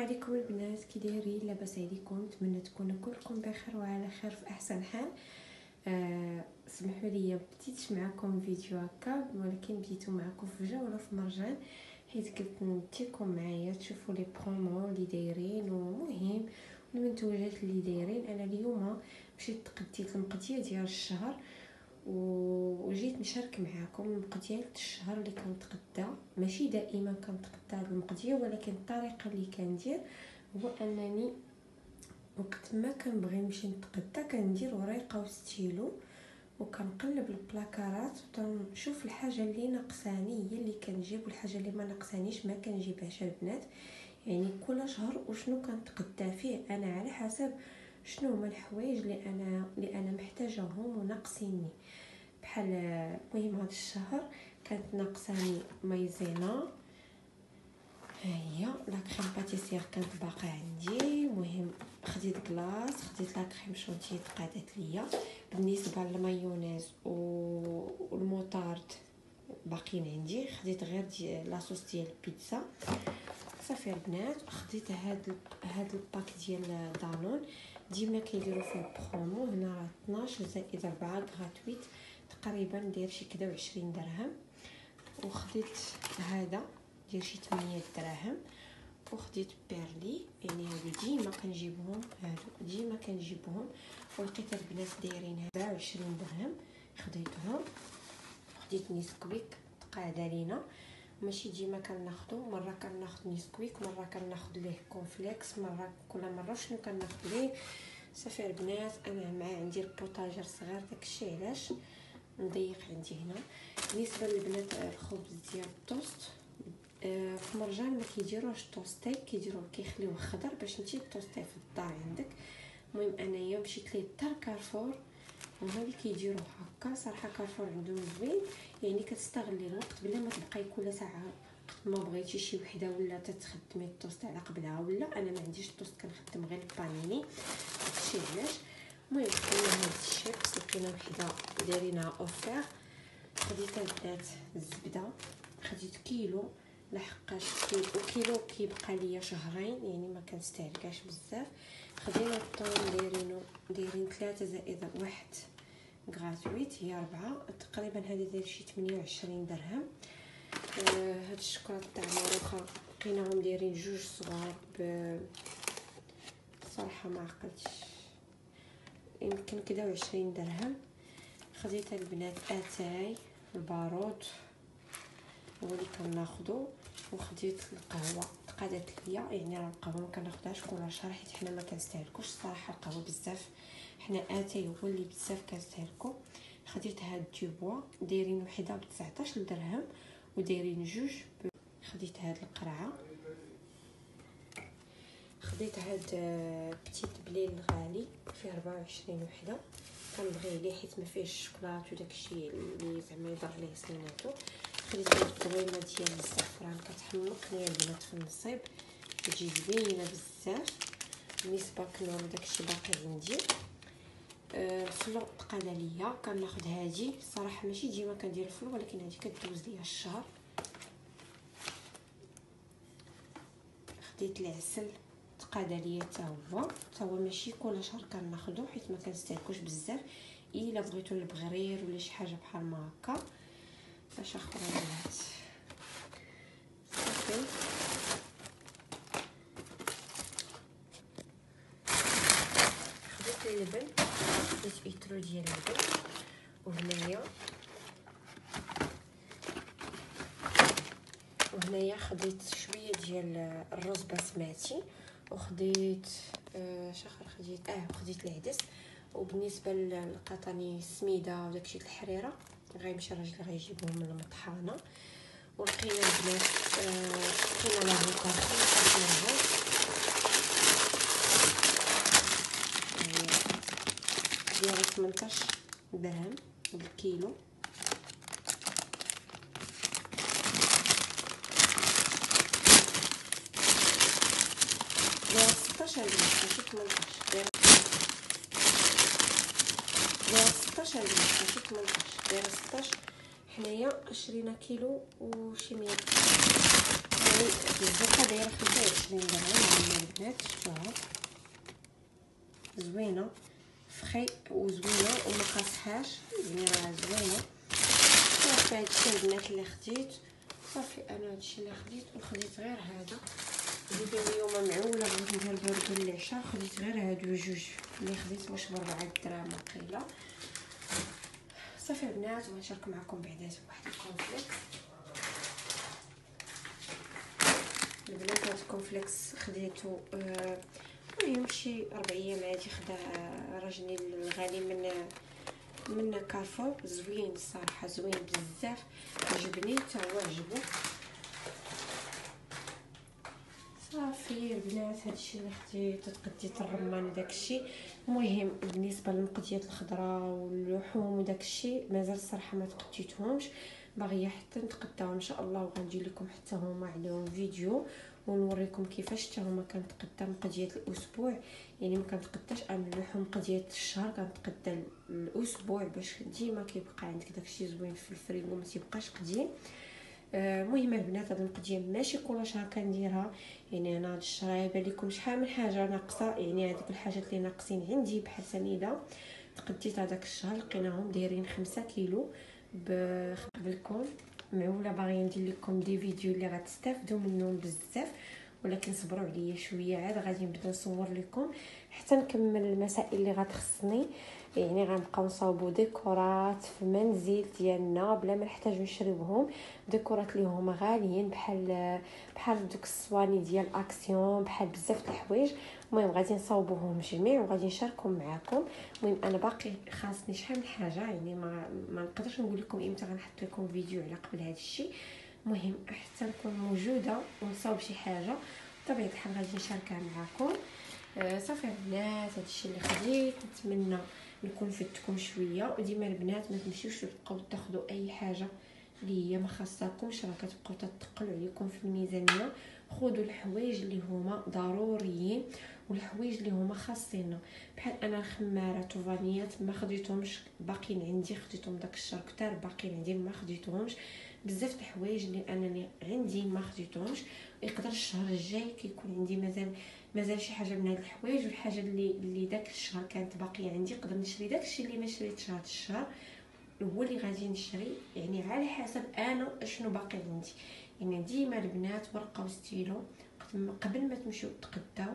عليكم البنات، كي دايرين؟ لاباس عليكم؟ نتمنى تكونوا كلكم بخير وعلى خير في احسن حال. سمحوا لي بديتش معكم فيديو هكا، ولكن بديتو معكم فجاه ولا في مرجان، حيت قلت نديكم معايا تشوفوا لي برومو اللي دايرين، ومهم المنتوجات اللي دايرين. انا اليوم مشيت تقديت المقديه ديال الشهر وجيت نشارك معكم المقديه ديال الشهر اللي كنتقدا. ماشي دائما كنتقدا هاد المقديه، ولكن الطريقه اللي كندير هو انني وقت ما كنبغي نمشي نتقدا كندير ورقه وستيلو وكنقلب البلاكارات ونشوف الحاجه اللي ناقصاني هي اللي كنجيب، والحاجه اللي ما ناقصانيش ما كنجيبهاش البنات. يعني كل شهر وشنو كنتقدا فيه انا على حسب شنو هما الحوايج اللي انا محتاجاهم وناقصيني. بحال المهم هذا الشهر كانت ناقصاني مايزينا، ها هي لا كريم باتيسير كانت باقا عندي. المهم خديت كلاص، خديت لا كريم شونتي تقادت ليا. بالنسبه للمايونيز والموطارد باقيين عندي، خديت غير لاصوص ديال البيتزا. صافي البنات، خديت هاد الباك ديال دانون، ديما كيديروا فيه برومو. هنا راه 12 زائد 4 غراتويت، تقريبا داير شي كدا 20 درهم. وخديت هذا ديال شي 8 دراهم. وخديت بيرلي، يعني هادو ديما كنجيبهم، ولقيت البنات دايرين 20 درهم، خديتهم. خديت نيسكويك قاعده لينا، ماشي ديما كناخذو، مره كناخذ نيسكويك، مره كناخذ ليه كونفليكس، مره كل مره شنو كناخذ ليه. صافي البنات، انا مع عندي البوطاجر صغير، داكشي علاش مضيق عندي هنا. بالنسبه للبنات الخبز ديال الطوست، في مرجان ما كيديروش طوستي، كيديروه كيخليوه خضر باش نتي طوستي في الدار عندك. المهم انايا مشيت ليه حتى كارفور وهما اللي كيديروه هكا. صراحه كارفور عندهم زوين، يعني كتستغلي الوقت بلا ما تبقاي كل ساعه ما بغيتي شي وحده ولا تتخدمي الطوست على قبلها. ولا انا ما عنديش الطوست، كنخدم غير البانيني، داكشي علاش. المهم خدينا هاد الشيبس، لقينا وحده دايرينها اوفير. خديت البنات الزبده، خديت كيلو لحقاش كيلو كيبقى ليا شهرين، يعني ما كنستهلكاش بزاف. خدينا الطون دايرين 3 زائد 1 غراتويت، هي 4 تقريبا. هذه داير شي 28 درهم. هاد الشكلاط تاع ماروخا لقيناهم دايرين 2 صغار صراحه ما عقلتش، يمكن كدا 20 درهم. خديت البنات اتاي البارود هو اللي كناخذو. وخديت القهوه تقادت ليا، يعني راه القهوه ما كناخذهاش كل شهر حيت حنا ما كنستهلكوش صراحه القهوه بزاف، حنا اتاي هو اللي بزاف كنستهلكو. خديت هاد دوبوا دايرين وحده ب 19 درهم ودايرين 2. خديت هاد القرعه، خديت هاد بتيت بليل الغالي فيه 24 وحده، كنبغي عليه حيت ما فيهش الشوكولات وداكشي اللي زعما يضر ليه سناناتو. خديت هاد الدويمه ديال الزعفران، كتحمقني البنات في النصيب، كتجي زوينه بزاف. بالنسبه كنور داكشي باقي عندي. الفلو تقادا ليا، كناخذ هادي. صراحه ماشي ديما كندير الفلو، ولكن هادي كدوز ليا الشهر. خديت العسل تقاد عليا حتى هو ماشي كل شهر كناخذو حيت ما كنستهلكوش بزاف. الا بغيتو البغرير ولا شي حاجه بحال ما هكا. اش اخرى البنات صافي. خديت اللبن، خديت ايترو ديال اللبن، وهنايا خديت شويه ديال الرز بسمتي، وخديت شاخر خديت العدس. وبالنسبه للقطاني السميده وداكشي د الحريره غيمشي راجلي غيجيبهم من المطحانه. ولقينا البنات لقينا لافوكا ديال 18 درهم بالكيلو. داير 16 درهم ماشي 18، داير 16 درهم ماشي 18، داير 16. حنايا شرينا كيلو وشي 100 يعني الزبده دايره 25 درهم. البنات شفتوها زوينه فخي وزوينه وما قاصحاش يعني راه زوينه. صافي هادشي البنات اللي خديت. صافي انا هادشي اللي خديت، وخديت غير هذا جيت اليوم معوله بغيت ندير برجر للعشاء. خديت غير هادو جوج اللي خديت واش ب4 دراهم وقيله. صافي البنات ونشارك معكم بعدا واحد الكونفليكس. البنات هاد الكونفليكس خديتو المهم شي 4 ايام عادي. خدا راجلي الغالي من كارفور، زوين الصراحه زوين بزاف، عجبني حتى هو عجبو. صافي البنات هادشي اللي خديت. تقديت الرمان وداكشي. المهم بالنسبه للمقديات الخضراء واللحوم وداكشي مازال الصراحه ما تقديتهمش، باغيه حتى نتقداو ان شاء الله، وغندير لكم حتى هما عليهم فيديو ونوريكم كيفاش حتى هما كنتقدا مقديات الاسبوع. يعني ما كنتقداش انا اللحوم مقديات الشهر، كنتقدا الاسبوع باش ديما كيبقى عندك داكشي زوين في الفريغو ما تيبقاش قديم. المهم البنات هاد المقديه ماشي كل شهر كنديرها، يعني انا هاد الشهر يبان لكم شحال من حاجه ناقصه. يعني هذوك الحاجات اللي ناقصين عندي بحال سنيده تقديت هذاك الشهر لقيناهم دايرين 5 كيلو بالكم معوله. باغي ندير لكم دي فيديو اللي غتستافدوا منهم بزاف، ولكن صبروا عليا شويه عاد غادي نبدا نصور لكم حتى نكمل المسائل اللي غتخصني. يعني غنبقاو نصاوبوا ديكورات في المنزل ديالنا بلا ما نحتاجو نشريوهم. ديكورات اللي هما غاليين بحال دوك الصواني ديال اكسيون، بحال بزاف د الحوايج. المهم غادي نصاوبوهم جميع وغادي نشاركهم معكم. المهم انا باقي خاصني شحال من حاجه، يعني ما نقدرش نقول لكم امتى غنحط لكم فيديو على قبل هذا الشيء. المهم حتى نكون موجوده ونصاوب شي حاجه بطبيعه الحال غادي نشاركها معكم. صافي البنات هادشي اللي خديت. نتمنى نكون فدتكم شويه. وديما البنات ما تمشيوش تبقاو تاخذوا اي حاجه اللي هي ما خاصكمش، راه كتبقاو تثقلوا عليكم في الميزانيه. خذوا الحوايج اللي هما ضروريين والحوايج اللي هما خاصيننا. بحال انا الخمارات وفانيات ما خديتهمش، باقيين عندي، خديتهم داك الشهر كتار باقيين عندي ما خديتهمش. بزاف د الحوايج اللي انا عندي ما خديتهمش. يقدر الشهر الجاي كيكون عندي مازال شي حاجه من هاد الحوايج، والحاجه اللي داك الشهر كانت باقيه عندي نقدر نشري داكشي اللي ما شريتش هاد الشهر هو اللي غادي نشري. يعني على حسب انا اشنو باقي عندي. يعني ديما البنات ورقه وستيلو قبل ما تمشيو تقداو.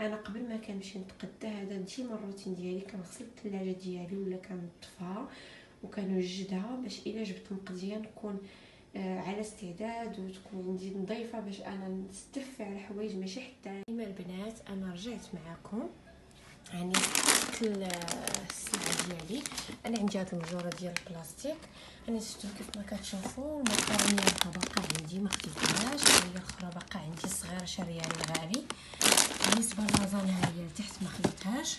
انا قبل ما كنمشي نتقدا هذا ديما الروتين ديالي، كنغسل الثلاجه ديالي ولا كنطفيها وكنوجدها باش الا جبت مقديه نكون على استعداد وتكون عندي نظيفه باش انا نستف على الحوايج ماشي حتى. ديما البنات انا رجعت معكم يعني الساعه ديالي. انا عندي هاد المجوره ديال البلاستيك، انا شفتو كيف ما كتشوفوا. المقرونه باقا عندي ما خديتهاش، هي الاخرى باقا عندي صغيره شاريه الغالي. بالنسبه للازانيا هي لتحت ما خديتهاش.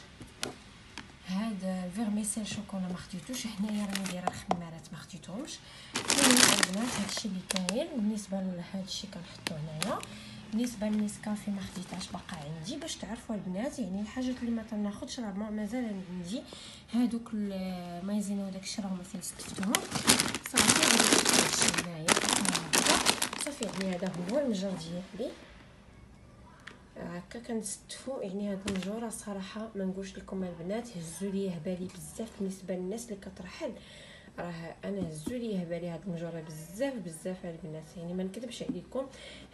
هذا الفيرميسيل شوكولا ما خديتوش. حنايا راني دايره الخمارات ما خديتهمش. البنات هادشي اللي كاين. بالنسبه لهذا الشيء كنحطو هنايا. بالنسبه للنسكافي ما خديتهاش باقا عندي. باش تعرفوا البنات يعني الحاجات اللي ما تناخذش راه مازال عندي. هادوك المايزينا وداك الشيء راه ما استفتهم. صافي هادشي هنايا صافي. يعني هذا هو المجر ديالي. هكا كنستفوا. يعني هاد النجوره صراحه ما نقولش لكم البنات هزوا ليا بالي بزاف بالنسبه للناس اللي كترحل، راه انا هزوا ليا بالي هاد النجوره بزاف بزاف البنات. يعني ما نكذبش عليكم،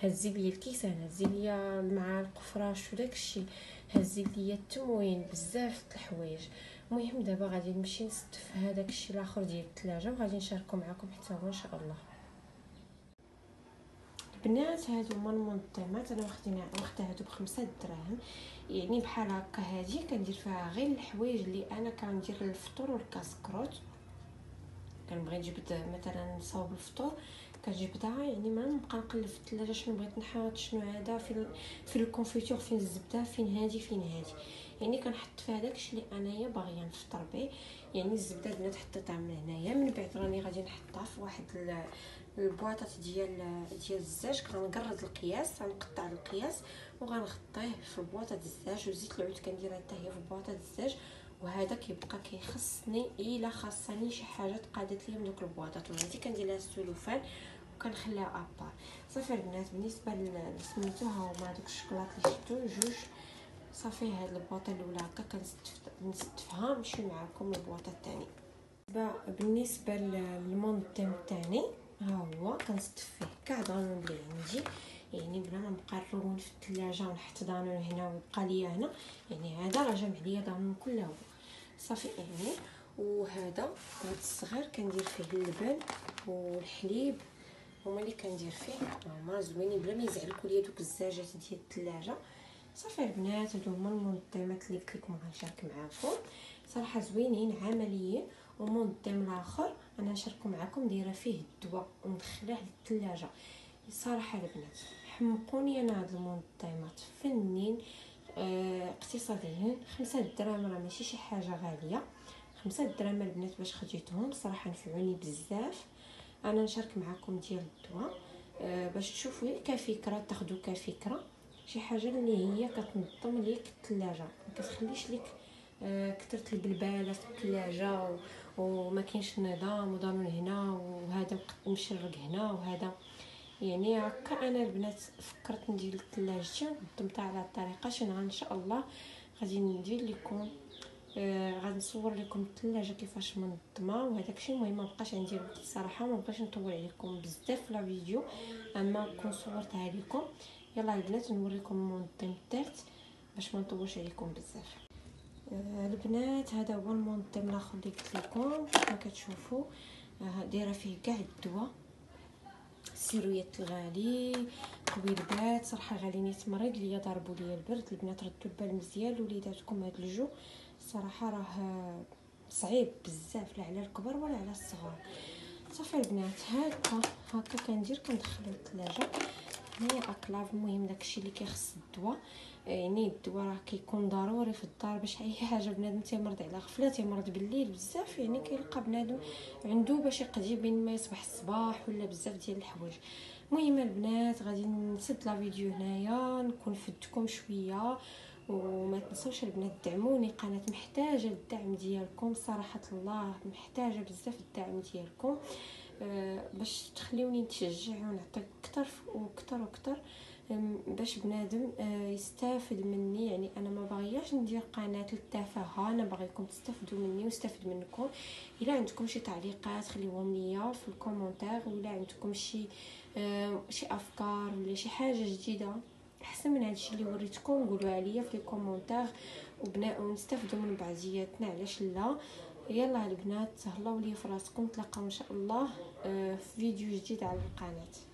هزي ليا الكيسان، هزي ليا مع القفراش وداك الشيء، هزي ليا التموين، بزاف د الحوايج. المهم دابا غادي نمشي نستف هذاك الشيء الاخر ديال الثلاجه وغادي نشاركو معكم حتى هو ان شاء الله. البنات هادو هما المنظمات، انا واخده هادو ب5 دراهم. يعني بحال هكا هادي كندير فيها غير الحوايج اللي انا كندير للفطور والكاسكروت. كنبغي نجيب مثلا صوب الفطور كنجبدها، يعني ما نبقى نقلب في الثلاجه شنو بغيت نحط شنو هذا في الكونفيتور، فين الزبده فين هادي فين هادي. يعني كنحط فيها داكشي اللي انايا باغيه نفطر به. يعني الزبده البنات حطيتها من هنايا، من بعد راني غادي نحطها في واحد البواطات ديال الزاج. كنقرد القياس، غنقطع القياس وغنغطيه في بواطه الزاج، وزيت العود كنديرها حتى هي في بواطه الزاج. وهذا كيبقى كيخصني الا خاصني شي حاجه تقادت لي من دوك البواطات، وهذه كندير لها السلوفان وكنخليها ابار. صافي البنات بالنسبه لسميتو ها هما دوك الشكلاط اللي شفتو جوج. صافي هاد البواطه الاولى هكا كنستفها نمشي معكم البواطه الثانيه. بالنسبه للمنظم الثاني ها هو كنستف فيه كاع دانون اللي عندي، يعني بلا ما نبقى نرون في الثلاجه ونحط دانون هنا ويبقى ليا هنا. يعني هذا راه جمع ليا دانون كله صافي. يعني وهذا هاد الصغير كندير فيه اللبن والحليب، هما اللي كندير فيه، هما زوينين بلا ما يزعلكوا ليا دوك الزاجات ديال الثلاجه. صافي البنات هادو هما المنظمات اللي قلت لكم غنشارك معكم، صراحه زوينين عمليين. ومنظم الاخر انا نشاركو معكم دايره فيه الدواء ومدخلاه للثلاجه. صراحه البنات حمقوني انا هاد المنظمات فنين اقتصاديين. 5 دراهم راه ماشي شي حاجه غاليه. 5 دراهم البنات باش خديتهم صراحه نفعوني بزاف. انا نشارك معكم ديال الدواء باش تشوفوا كفكره، تاخذوا كفكره شي حاجه اللي هي كتنظم ليك الثلاجه، ما كتخليش ليك كثرت البلباله في الثلاجه وما كاينش نظام ودانون هنا وهذا مشرق هنا وهذا. يعني هكا انا البنات فكرت ندير ثلاجتي ونظمتها على الطريقه شنو ان شاء الله غادي ندير لكم. غادي نصور لكم الثلاجه كيفاش منظمه وهذاك الشيء. المهم ما بقاش عندي الوقت الصراحه، ما بغيتش نطول عليكم بزاف في لا فيديو، اما كون صورتها لكم. يلا البنات نوريكم المنظم الثالث باش ما نطولش عليكم بزاف. البنات هذا هو المنظم الاخر اللي قلت لكم كما كتشوفوا. دايره فيه كاع الدواء، السيرويات الغالي قبيلبات. صراحه غالي نيت مريض ليا ضربوا ليا البرد. البنات ردوا البال مزيان لوليداتكم هذا الجو، صراحه راه صعيب بزاف لا على الكبار ولا على الصغار. صافي البنات هكا كندير كندخلو الثلاجه. هنايا اكلاف، المهم داكشي اللي كيخص الدواء. يعني الدواء راه كيكون ضروري في الدار باش اي حاجه بنادم تيمرض على غفله تيمرض بالليل بزاف، يعني كيلقى بنادم عنده باش يقضي بين ما يصبح الصباح ولا بزاف ديال الحوايج. المهم البنات غادي نسد لا فيديو هنايا، نكون فدتكم شويه. وما تنسوش البنات دعموني، قناه محتاجه الدعم ديالكم صراحه الله، محتاجه بزاف الدعم ديالكم باش تخليوني نتشجع ونعطي اكثر واكثر واكثر باش بنادم يستافد مني. يعني انا ما باغياش ندير قناه للتفاهه، انا باغيكم تستافدوا مني ونستافد منكم. الا عندكم شي تعليقات خليوهم ليا في الكومونتير، ولا عندكم شي افكار ولا شي حاجه جديده احسن من هادشي اللي وريتكم قولوها ليا في الكومونتير ونستافدوا من بعضياتنا، علاش لا. يلا البنات تهلاو لي في راسكم، نتلاقاو ان شاء الله في فيديو جديد على القناه.